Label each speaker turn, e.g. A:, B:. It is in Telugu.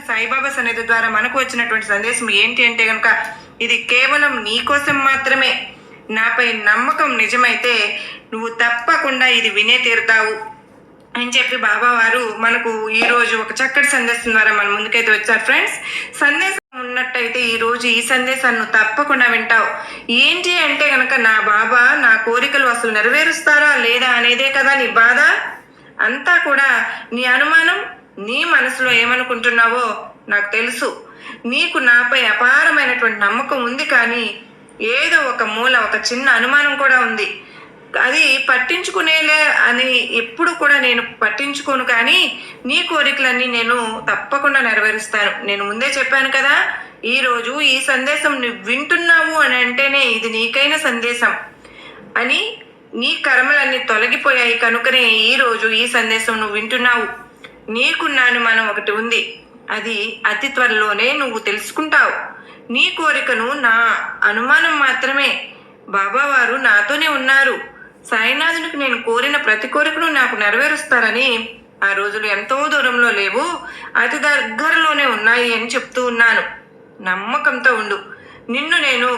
A: సాయిబాబా సన్నిధి ద్వారా మనకు వచ్చినటువంటి సందేశం ఏంటి అంటే కనుక ఇది కేవలం నీ కోసం మాత్రమే. నాపై నమ్మకం నిజమైతే నువ్వు తప్పకుండా ఇది వినే తీరుతావు అని చెప్పి బాబా వారు మనకు ఈరోజు ఒక చక్కటి సందేశం ద్వారా మన ముందుకైతే వచ్చారు. ఫ్రెండ్స్, సందేశం ఉన్నట్టయితే ఈరోజు ఈ సందేశాన్ని నువ్వు తప్పకుండా వింటావు. ఏంటి అంటే కనుక నా బాబా నా కోరికలు అసలు నెరవేరుస్తారా లేదా అనేదే కదా నీ బాధ. అంతా కూడా నీ అనుమానం, నీ మనసులో ఏమనుకుంటున్నావో నాకు తెలుసు. నీకు నాపై అపారమైనటువంటి నమ్మకం ఉంది, కానీ ఏదో ఒక మూల ఒక చిన్న అనుమానం కూడా ఉంది. అది పట్టించుకునేలే అని ఎప్పుడు కూడా నేను పట్టించుకోను, కానీ నీ కోరికలన్నీ నేను తప్పకుండా నెరవేరుస్తాను. నేను ముందే చెప్పాను కదా, ఈరోజు ఈ సందేశం నువ్వు వింటున్నావు అని అంటేనే ఇది నీకైన సందేశం అని. నీ కర్మలన్నీ తొలగిపోయాయి కనుకనే ఈరోజు ఈ సందేశం నువ్వు వింటున్నావు. నీకున్న అనుమానం ఒకటి ఉంది, అది అతి త్వరలోనే నువ్వు తెలుసుకుంటావు. నీ కోరికను నా అనుమానం మాత్రమే. బాబావారు నాతోనే ఉన్నారు. సాయినాథునికి నేను కోరిన ప్రతి కోరికను నాకు నెరవేరుస్తారని ఆ రోజులు ఎంతో దూరంలో లేవు, అతి దగ్గరలోనే ఉన్నాయి అని చెప్తూ ఉన్నాను. నమ్మకంతో ఉండు. నిన్ను నేను